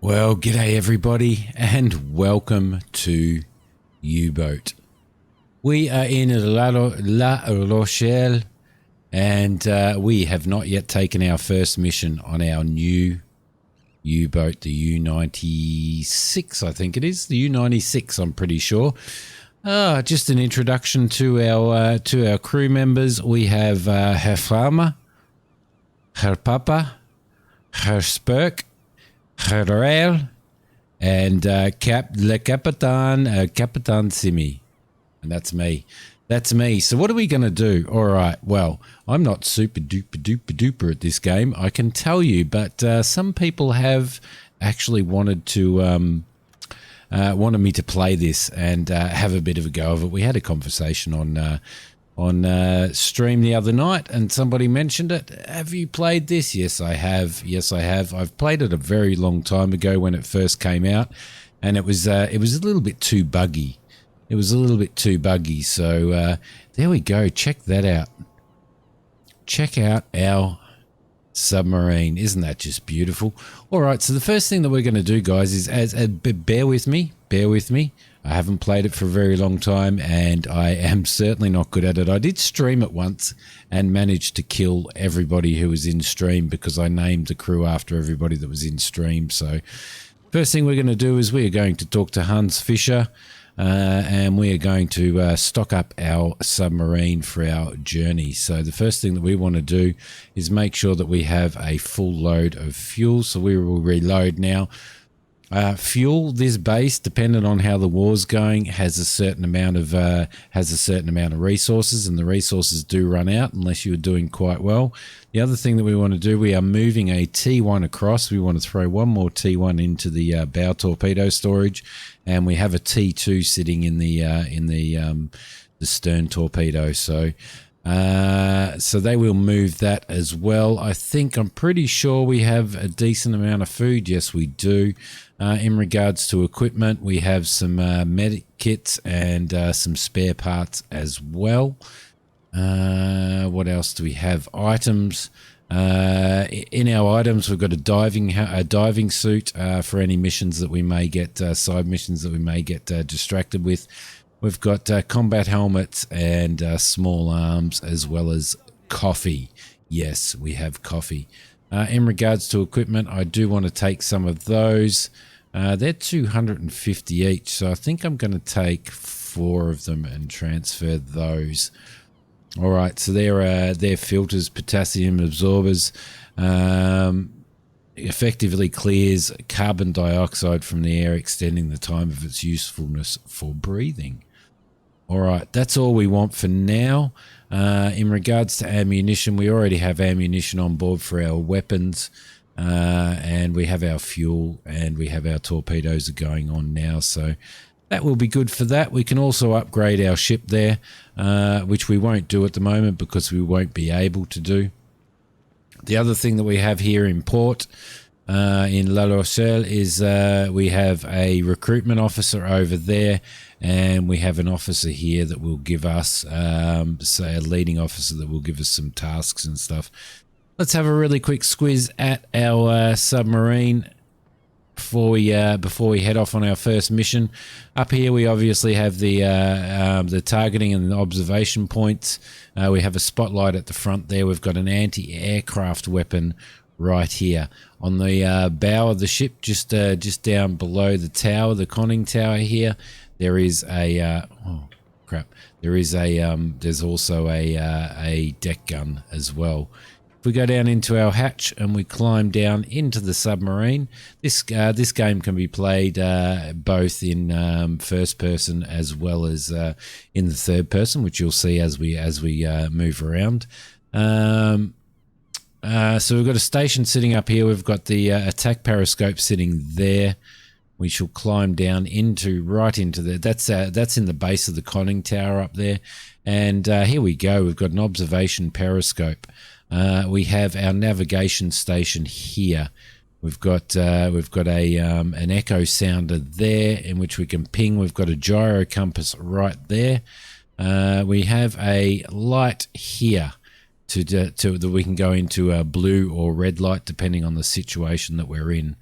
Well, g'day everybody, and welcome to UBoat. We are in La Rochelle, and we have not yet taken our first mission on our new U-boat, the U96, I think it is. The U96, I'm pretty sure. Just an introduction to our crew members. We have her farmer, her papa, her spurk, her rail, and le Capitan Simi. And that's me. That's me. So what are we going to do? All right. Well, I'm not super duper at this game, I can tell you, but some people have actually wanted me to play this and have a bit of a go of it. We had a conversation on stream the other night, and somebody mentioned it. Have you played this? Yes, I have. Yes, I have. I've played it a very long time ago when it first came out, and it was a little bit too buggy. It was a little bit too buggy. So there we go. Check that out. Check out our submarine. Isn't that just beautiful? All right. So the first thing that we're going to do, guys, is bear with me. Bear with me. I haven't played it for a very long time, and I am certainly not good at it. I did stream it once and managed to kill everybody who was in stream because I named the crew after everybody that was in stream. So first thing we're going to do is we are going to talk to Hans Fischer, and we are going to stock up our submarine for our journey. So the first thing that we want to do is make sure that we have a full load of fuel. So we will reload now. Fuel, this base, depending on how the war's going, has a certain amount of resources, and the resources do run out unless you're doing quite well. The other thing that we want to do, we are moving a T1 across. We want to throw one more T1 into the bow torpedo storage, and we have a T2 sitting in the stern torpedo. So they will move that as well. I'm pretty sure we have a decent amount of food. Yes, we do. In regards to equipment, we have some medic kits and some spare parts as well. What else do we have? Items. In our items, we've got a diving suit for any missions that we may get, side missions that we may get distracted with. We've got combat helmets and small arms, as well as coffee. Yes, we have coffee. In regards to equipment, I do want to take some of those. They're 250 each, so I think I'm going to take 4 of them and transfer those. All right, so they're filters, potassium absorbers. Effectively clears carbon dioxide from the air, extending the time of its usefulness for breathing. All right, that's all we want for now. In regards to ammunition, we already have ammunition on board for our weapons, and we have our fuel, and we have our torpedoes are going on now, so that will be good for that. We can also upgrade our ship there, which we won't do at the moment because we won't be able to do. The other thing that we have here in port, in La Rochelle, is we have a recruitment officer over there, and we have an officer here that will give us, say a leading officer that will give us some tasks and stuff. Let's have a really quick squiz at our submarine before we head off on our first mission. Up here we obviously have the targeting and the observation points. We have a spotlight at the front there. We've got an anti-aircraft weapon right here on the bow of the ship, just down below the tower, the conning tower here. There is a there's also a deck gun as well. If we go down into our hatch and we climb down into the submarine, this game can be played both in first person as well as in the third person, which you'll see as we move around. So we've got a station sitting up here. We've got the attack periscope sitting there. We shall climb down right into there. That's in the base of the conning tower up there. And here we go. We've got an observation periscope. We have our navigation station here. We've got an echo sounder there in which we can ping. We've got a gyro compass right there. We have a light here that we can go into a blue or red light depending on the situation that we're in.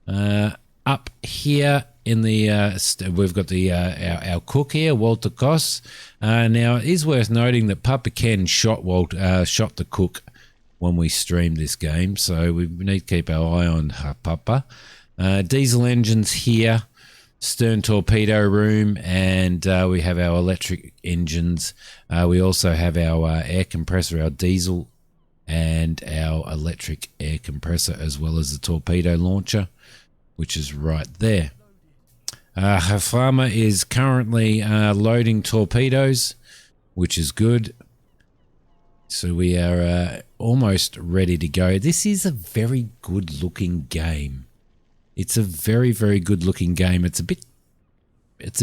Up here in the we've got the our cook here, Walter Koss. Now it is worth noting that Papa Ken shot the cook when we streamed this game, so we need to keep our eye on Papa. Diesel engines here, stern torpedo room, and we have our electric engines. We also have our air compressor, our diesel and our electric air compressor, as well as the torpedo launcher, which is right there. Her farmer is currently loading torpedoes, which is good. So we are almost ready to go. This is a very good looking game. It's a very, very good looking game. It's a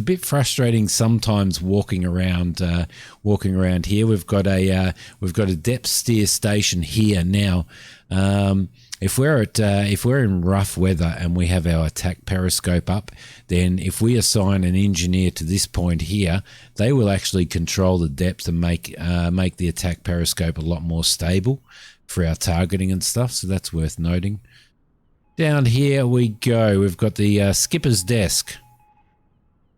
bit frustrating sometimes walking around here. We've got a depth steer station here now. If we're in rough weather and we have our attack periscope up, then if we assign an engineer to this point here, they will actually control the depth and make the attack periscope a lot more stable for our targeting and stuff. So that's worth noting. Down here we go. We've got the skipper's desk.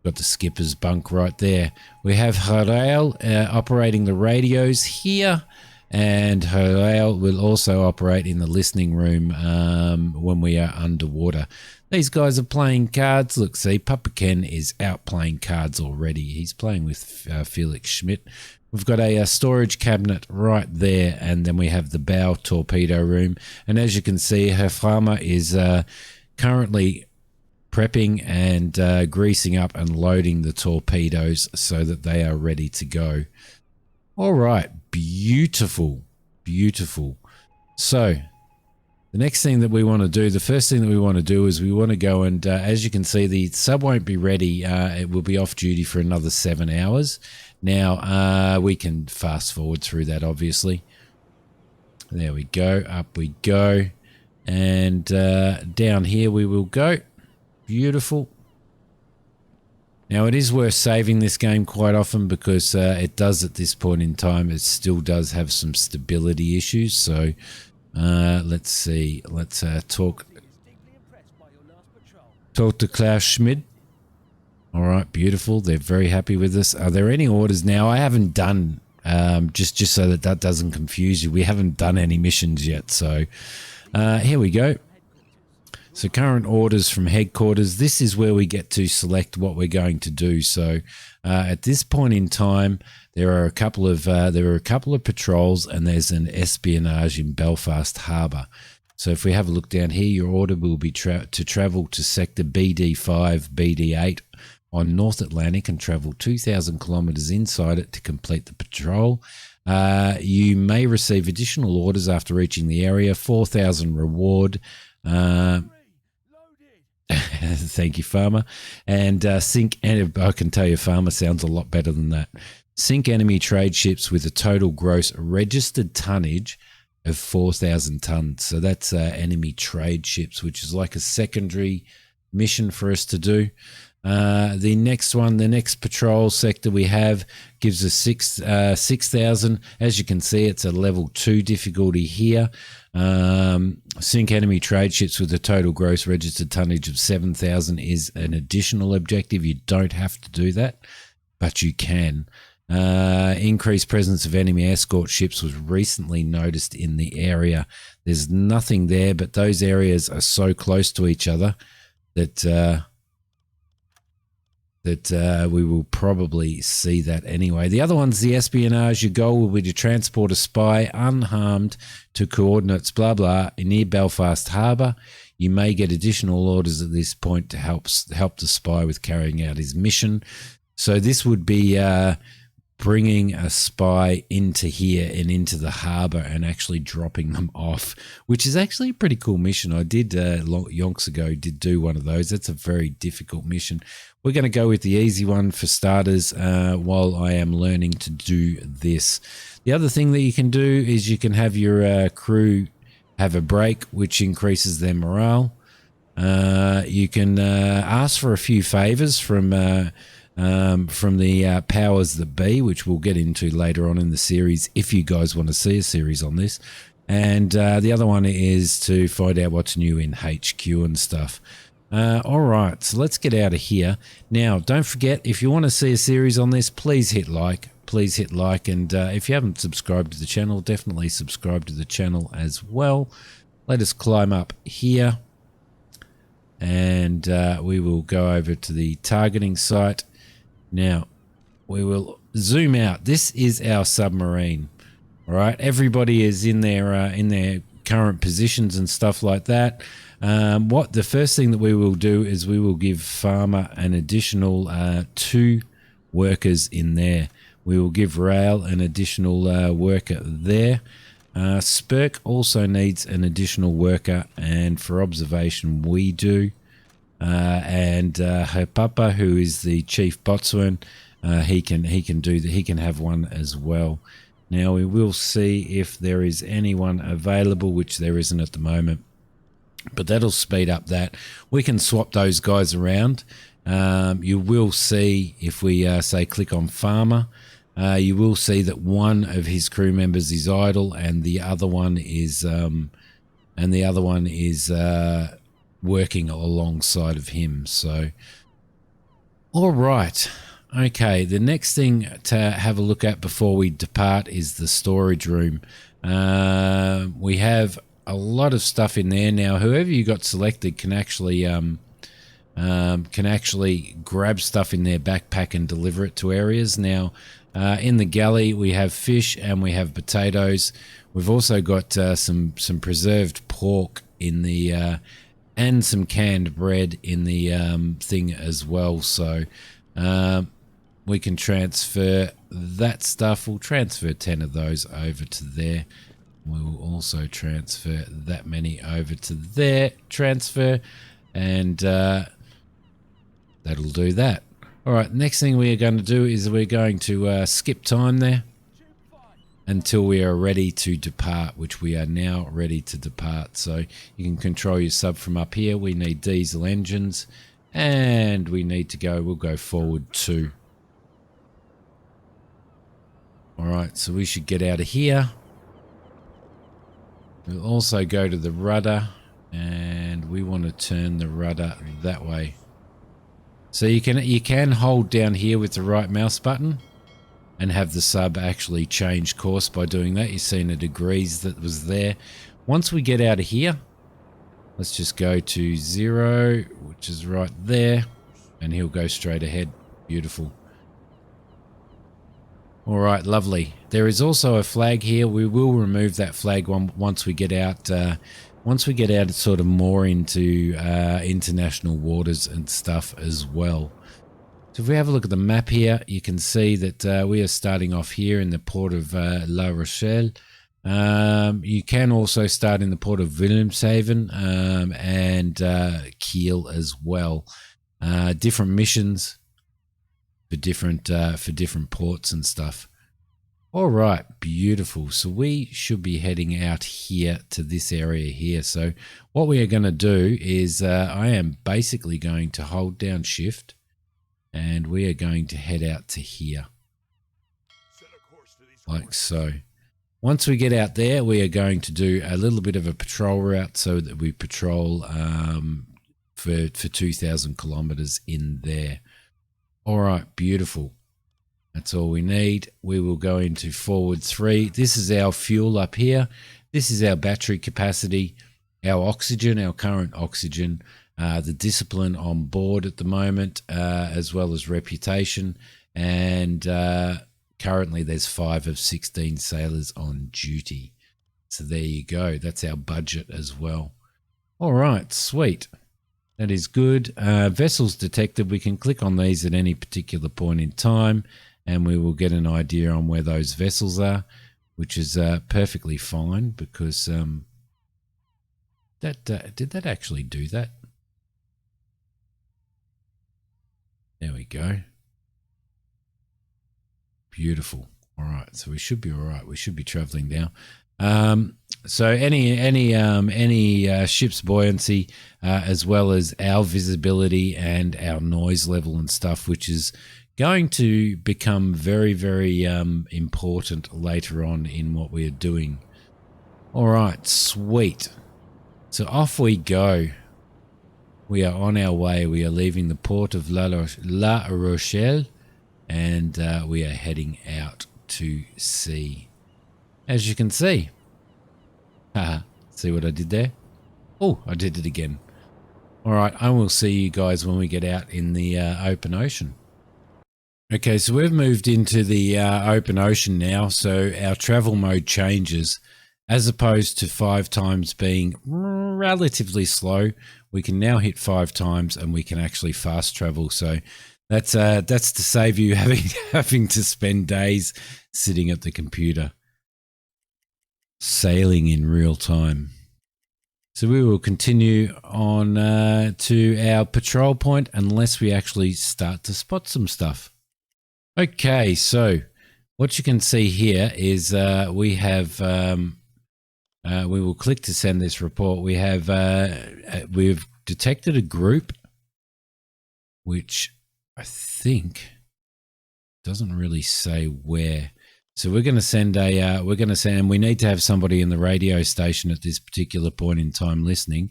Got the skipper's bunk right there. We have Harel operating the radios here, and Harel will also operate in the listening room when we are underwater. These guys are playing cards. Look, see, Papa Ken is out playing cards already. He's playing with Felix Schmidt. We've got a storage cabinet right there, and then we have the bow torpedo room. And as you can see, her farmer is currently prepping and greasing up and loading the torpedoes so that they are ready to go. All right, beautiful, beautiful. So the next thing that we want to do, the first thing that we want to do is we want to go and, as you can see, the sub won't be ready. It will be off duty for another 7 hours. Now, we can fast forward through that, obviously. There we go, up we go. And down here we will go. Beautiful. Now it is worth saving this game quite often because it does at this point in time, it still does have some stability issues. So let's see, let's talk to Klaus Schmid. All right, beautiful. They're very happy with us. Are there any orders now? I haven't done, just so that doesn't confuse you, we haven't done any missions yet. So here we go. So current orders from headquarters. This is where we get to select what we're going to do. So at this point in time, there are a couple of patrols, and there's an espionage in Belfast Harbour. So if we have a look down here, your order will be to travel to sector BD5, BD8 on North Atlantic and travel 2,000 kilometres inside it to complete the patrol. You may receive additional orders after reaching the area. 4,000 reward. Thank you, Farmer. And sink, and I can tell you Farmer sounds a lot better than that. Sink enemy trade ships with a total gross registered tonnage of 4,000 tons. So that's enemy trade ships, which is like a secondary mission for us to do. The next one, the next patrol sector we have gives us 6,000. As you can see, it's a level 2 difficulty here. Sink enemy trade ships with a total gross registered tonnage of 7,000 is an additional objective. You don't have to do that, but you can. Increased presence of enemy escort ships was recently noticed in the area. There's nothing there, but those areas are so close to each other that we will probably see that anyway. The other one's the espionage. Your goal will be to transport a spy unharmed to coordinates blah blah near Belfast Harbour. You may get additional orders at this point to help the spy with carrying out his mission. So this would be bringing a spy into here and into the harbour and actually dropping them off, which is actually a pretty cool mission. I did yonks ago do one of those. That's a very difficult mission. We're going to go with the easy one for starters while I am learning to do this. The other thing that you can do is you can have your crew have a break, which increases their morale. You can ask for a few favours from the powers that be, which we'll get into later on in the series if you guys want to see a series on this. And the other one is to find out what's new in HQ and stuff. All right, so let's get out of here. Now, don't forget, if you want to see a series on this, please hit like. Please hit like. And if you haven't subscribed to the channel, definitely subscribe to the channel as well. Let us climb up here. And we will go over to the targeting site. Now, we will zoom out. This is our submarine. All right, everybody is in their current positions and stuff like that. What the first thing that we will do is we will give Farmer an additional 2 workers in there. We will give Rail an additional worker there. Spurk also needs an additional worker, and for observation we do. And her papa, who is the chief boatswain, he can have one as well. Now we will see if there is anyone available, which there isn't at the moment, but that'll speed up that. We can swap those guys around. You will see if we say click on Farmer, you will see that one of his crew members is idle, and the other one is working alongside of him. So, all right. Okay, the next thing to have a look at before we depart is the storage room. We have a lot of stuff in there now. Whoever you got selected can actually grab stuff in their backpack and deliver it to areas. Now, in the galley we have fish and we have potatoes. We've also got some preserved pork in the and some canned bread in the thing as well. So we can transfer that stuff. We'll transfer 10 of those over to there. We will also transfer that many over to there. Transfer, and that'll do that. All right, next thing we are going to do is we're going to skip time there until we are ready to depart, which we are now ready to depart. So you can control your sub from up here. We need diesel engines, and we need to go, we'll go forward 2. All right, so we should get out of here. We'll also go to the rudder, and we want to turn the rudder that way. So you can hold down here with the right mouse button and have the sub actually change course by doing that. You've seen the degrees that was there. Once we get out of here, let's just go to 0, which is right there, and he'll go straight ahead. Beautiful. All right, lovely. There is also a flag here. We will remove that flag once we get out. Once we get out sort of more into international waters and stuff as well. So if we have a look at the map here, you can see that we are starting off here in the port of La Rochelle. You can also start in the port of Wilhelmshaven and Kiel as well. Different missions for different ports and stuff. All right, beautiful. So we should be heading out here to this area here. So what we are going to do is I am basically going to hold down shift, and we are going to head out to here, like so. Once we get out there, we are going to do a little bit of a patrol route so that we patrol for 2,000 kilometers in there. All right, beautiful. That's all we need. We will go into forward 3. This is our fuel up here. This is our battery capacity, our oxygen, our current oxygen, the discipline on board at the moment, as well as reputation. And currently there's 5 of 16 sailors on duty. So there you go. That's our budget as well. All right, sweet. That is good. Vessels detected. We can click on these at any particular point in time, and we will get an idea on where those vessels are, which is perfectly fine because did that actually do that? There we go. Beautiful. All right, so we should be all right. We should be traveling now. So any ship's buoyancy, as well as our visibility and our noise level and stuff, which is going to become very, very important later on in what we are doing. All right, sweet. So off we go. We are on our way. We are leaving the port of La Rochelle, and we are heading out to sea. As you can see. Haha, see what I did there? Oh, I did it again. All right, I will see you guys when we get out in the open ocean. Okay, so we've moved into the open ocean now, so our travel mode changes. As opposed to 5 times being relatively slow, we can now hit 5 times and we can actually fast travel. So that's to save you having to spend days sitting at the computer, sailing in real time. So we will continue on to our patrol point unless we actually start to spot some stuff. Okay, so what you can see here is we have. We will click to send this report. We have we've detected a group, which I think doesn't really say where. So we're going to send and we need to have somebody in the radio station at this particular point in time listening.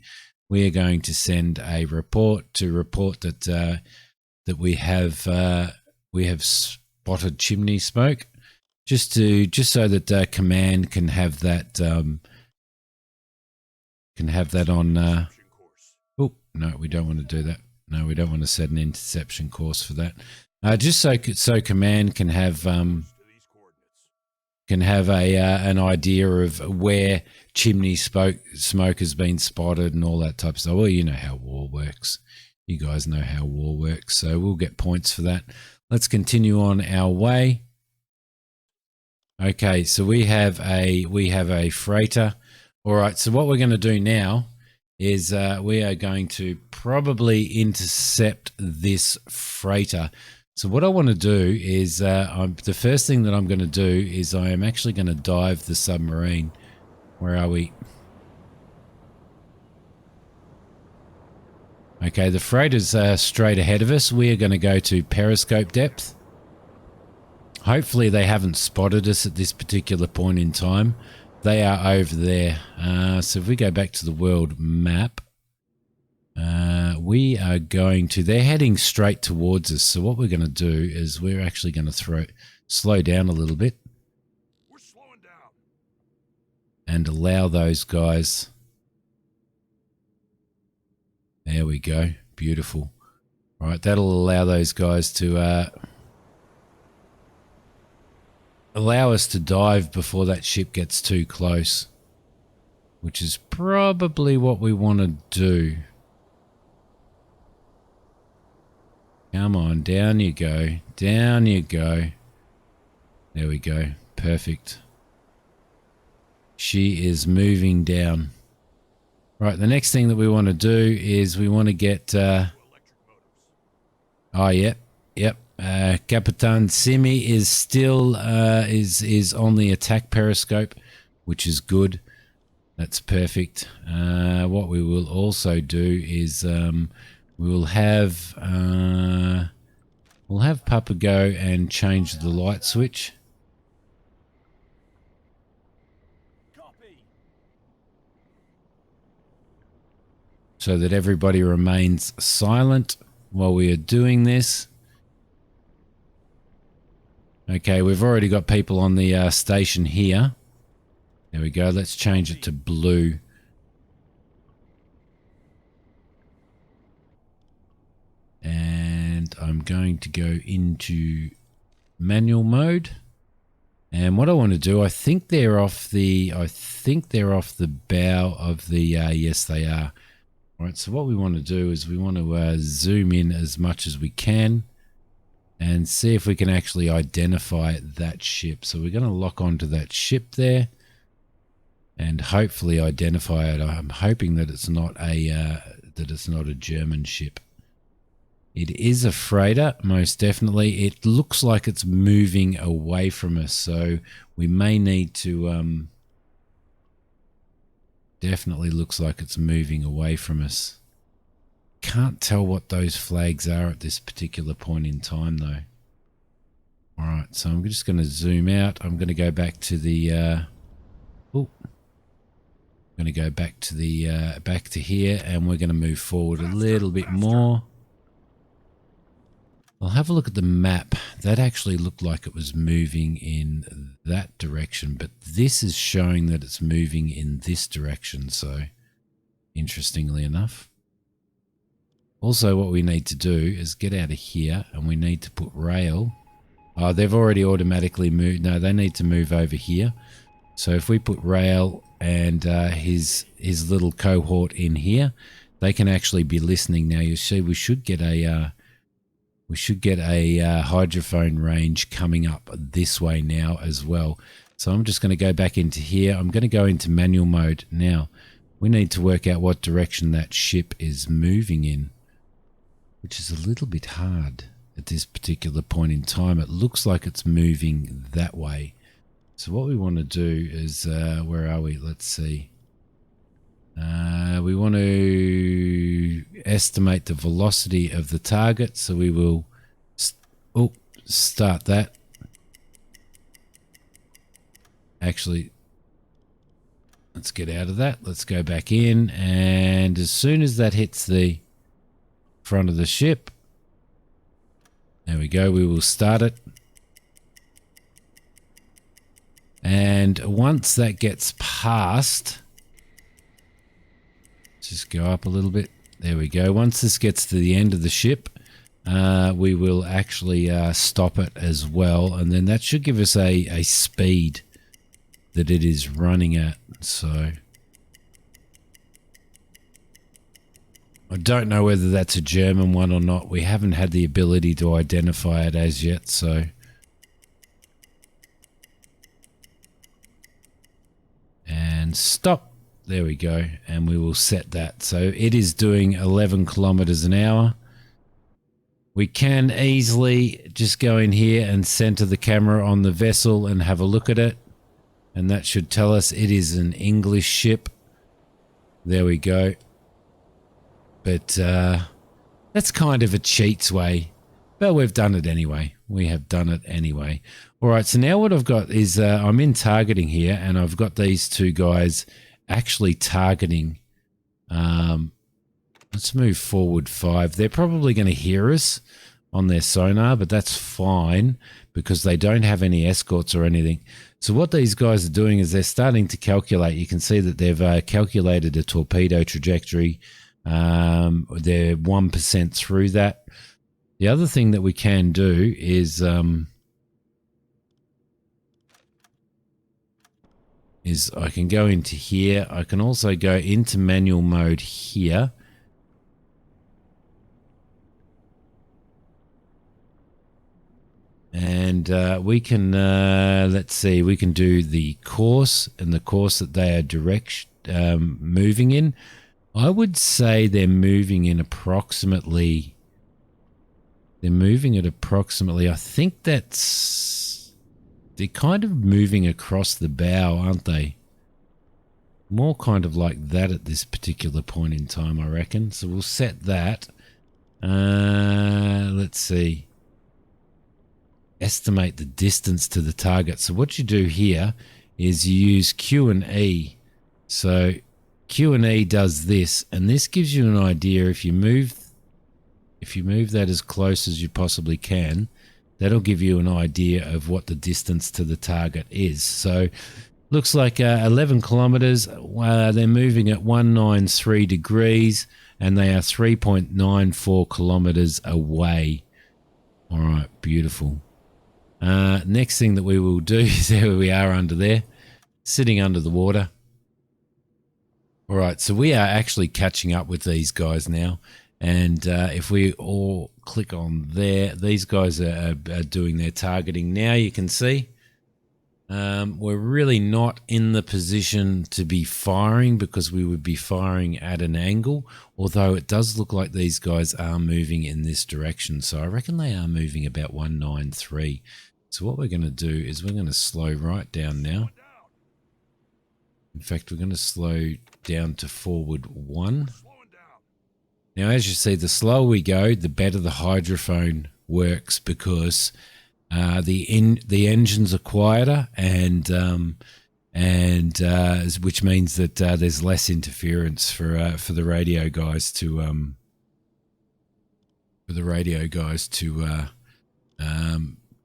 We are going to send a report to report that that we have spotted chimney smoke, just so that command can have that. On oh no, we don't want to do that. No, we don't want to set an interception course for that. Just so command can have an idea of where chimney smoke has been spotted and all that type of stuff. Well, you know how war works. You guys know how war works, so we'll get points for that. Let's continue on our way. Okay, so we have a freighter. All right, so what we're going to do now is we are going to probably intercept this freighter. So what I want to do is the first thing that I'm going to do is I am actually going to dive the submarine. Where are we? Okay, the freighter's straight ahead of us. We are going to go to periscope depth. Hopefully they haven't spotted us at this particular point in time. They are over there. So if we go back to the world map, we are going to, they're heading straight towards us. So what we're going to do is we're actually going to slow down a little bit. We're slowing down. And allow those guys. There we go. Beautiful. All right, that'll allow those guys to allow us to dive before that ship gets too close, which is probably what we want to do. Come on, down you go. Down you go. There we go. Perfect. She is moving down. Right, the next thing that we want to do is we want to get... oh, yep. Capitan Simi is still is on the attack periscope, which is good. That's perfect. What we will also do is we'll have Papa go and change the light switch. Copy. So that everybody remains silent while we are doing this. Okay, we've already got people on the station here. There we go. Let's change it to blue. And I'm going to go into manual mode. And what I want to do, I think they're off the bow of the, yes they are. All right, so what we want to do is we want to zoom in as much as we can and see if we can actually identify that ship. So we're going to lock onto that ship there and hopefully identify it. I'm hoping that it's not a German ship. It is a freighter, most definitely. It looks like it's moving away from us, so we may need to... definitely looks like it's moving away from us. Can't tell what those flags are at this particular point in time, though. All right, so I'm just going to zoom out. I'm going to go back to the... I'm going to go back to the back to here, and we're going to move forward a little bit more. I'll have a look at the map. That actually looked like it was moving in that direction, but this is showing that it's moving in this direction, so interestingly enough. Also, what we need to do is get out of here, and we need to put rail. Oh, they've already automatically moved. No, they need to move over here. So if we put rail and his little cohort in here, they can actually be listening now. You see, we should get a hydrophone range coming up this way now as well. So I'm just going to go back into here. I'm going to go into manual mode now. We need to work out what direction that ship is moving in, which is a little bit hard at this particular point in time. It looks like it's moving that way. So what we want to do is, where are we? Let's see. We want to estimate the velocity of the target. So we will start that. Actually, let's get out of that. Let's go back in. And as soon as that hits the front of the ship, there we go, we will start it. And once that gets past, just go up a little bit. There we go. Once this gets to the end of the ship, we will actually stop it as well. And then that should give us a speed that it is running at. So I don't know whether that's a German one or not. We haven't had the ability to identify it as yet, so. And stop. There we go. And we will set that. So it is doing 11 kilometers an hour. We can easily just go in here and center the camera on the vessel and have a look at it. And that should tell us it is an English ship. There we go. But that's kind of a cheat's way. But we've done it anyway. We have done it anyway. All right, so now what I've got is I'm in targeting here, and I've got these two guys actually targeting. Let's move forward 5. They're probably going to hear us on their sonar, but that's fine because they don't have any escorts or anything. So what these guys are doing is they're starting to calculate. You can see that they've calculated a torpedo trajectory. They're 1% through that. The other thing that we can do is I can go into here. I can also go into manual mode here. And we can, let's see, we can do the course and the course that they are moving in. I would say they're moving in approximately, I think they're kind of moving across the bow, aren't they? More kind of like that at this particular point in time, I reckon. So we'll set that. Let's see. Estimate the distance to the target. So what you do here is you use Q and E. So Q and E does this, and this gives you an idea. If you move that as close as you possibly can, that'll give you an idea of what the distance to the target is. So looks like 11 kilometers. They're moving at 193 degrees, and they are 3.94 kilometers away. All right, beautiful. Next thing that we will do is there we are under there, sitting under the water. All right, so we are actually catching up with these guys now. And if we all click on there, these guys are doing their targeting now, you can see. We're really not in the position to be firing because we would be firing at an angle, although it does look like these guys are moving in this direction. So I reckon they are moving about 193. So what we're going to do is we're going to slow right down now. In fact, we're going to slow down to forward 1. Now, as you see, the slower we go, the better the hydrophone works because the engines are quieter and and which means that there's less interference for the radio guys to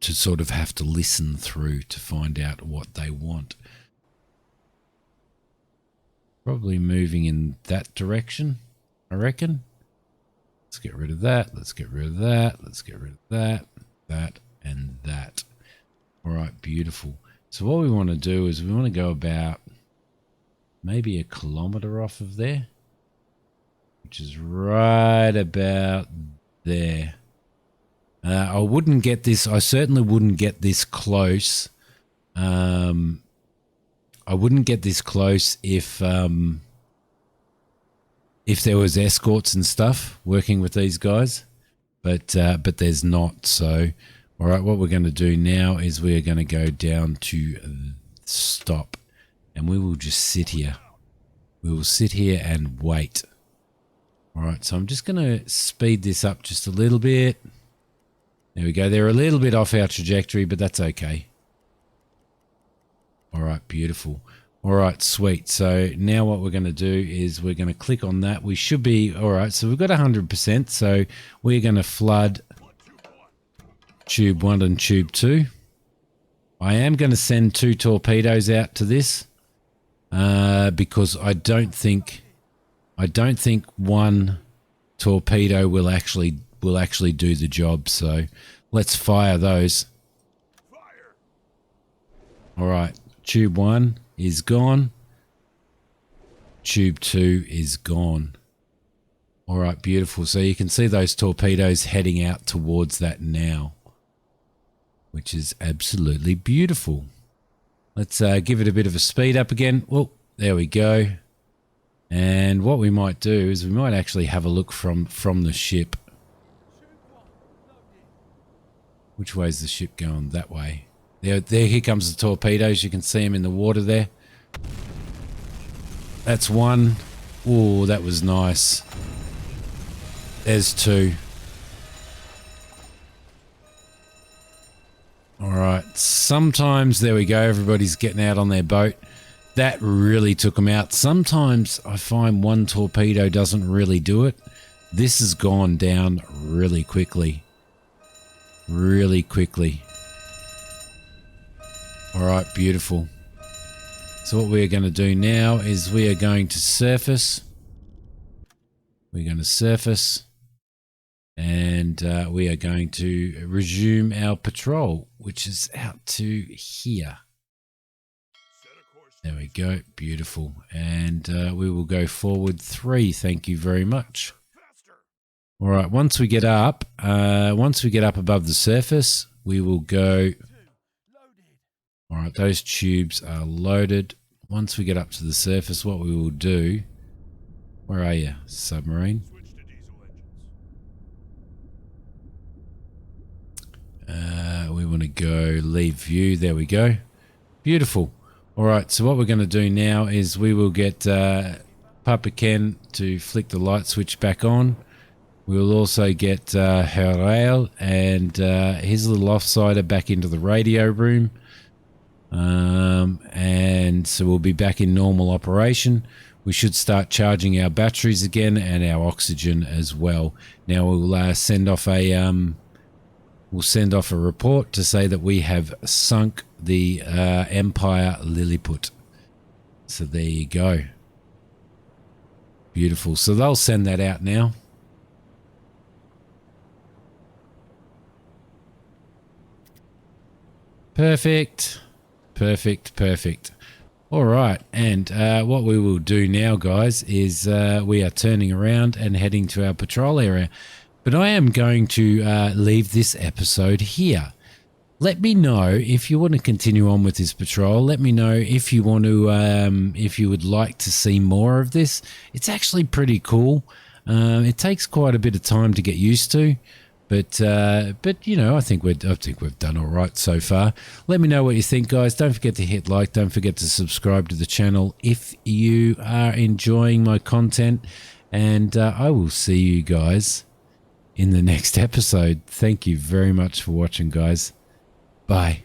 sort of have to listen through to find out what they want. Probably moving in that direction, I reckon. Let's get rid of that. Let's get rid of that. Let's get rid of that, that, and that. All right, beautiful. So what we want to do is we want to go about maybe 1 kilometer off of there, which is right about there. I wouldn't get this. I certainly wouldn't get this close. I wouldn't get this close if there was escorts and stuff working with these guys, but there's not. So, all right, what we're going to do now is we are going to go down to stop, and we will just sit here. We will sit here and wait. All right, so I'm just going to speed this up just a little bit. There we go. They're a little bit off our trajectory, but that's okay. All right, beautiful. All right, sweet. So now what we're going to do is we're going to click on that. We should be, all right, so we've got 100%. So we're going to flood tube 1 and tube 2. I am going to send 2 torpedoes out to this because I don't think one torpedo will actually do the job. So let's fire those. Fire. All right, tube 1 is gone. Tube 2 is gone. All right, beautiful. So you can see those torpedoes heading out towards that now, which is absolutely beautiful. Let's give it a bit of a speed up again. Oh, there we go. And what we might do is we might actually have a look from the ship. Which way is the ship going? That way. There, here comes the torpedoes. You can see them in the water there. That's 1. Oh, that was nice. There's 2. All right. Sometimes, there we go. Everybody's getting out on their boat. That really took them out. Sometimes I find one torpedo doesn't really do it. This has gone down really quickly. Really quickly. All right, beautiful. So what we're going to do now is we are going to surface. We're going to surface. And we are going to resume our patrol, which is out to here. There we go. Beautiful. And we will go forward 3. Thank you very much. All right. Once we get up above the surface, we will go. All right. Those tubes are loaded. Once we get up to the surface, what we will do. Where are you, submarine? We want to go leave view. There we go. Beautiful. All right. So what we're going to do now is we will get Papa Ken to flick the light switch back on. We'll also get Herail and his little offsider back into the radio room. And so we'll be back in normal operation. We should start charging our batteries again and our oxygen as well. Now we'll send off a report to say that we have sunk the Empire Lilliput. So there you go. Beautiful. So they'll send that out now. Perfect. Perfect. Perfect. All right. And what we will do now, guys, is we are turning around and heading to our patrol area. But I am going to leave this episode here. Let me know if you want to continue on with this patrol. Let me know if you want to, if you would like to see more of this. It's actually pretty cool. It takes quite a bit of time to get used to, but you know, I think we've done all right so far. Let me know what you think, guys. Don't forget to hit like. Don't forget to subscribe to the channel if you are enjoying my content, and I will see you guys in the next episode. Thank you very much for watching, guys. Bye.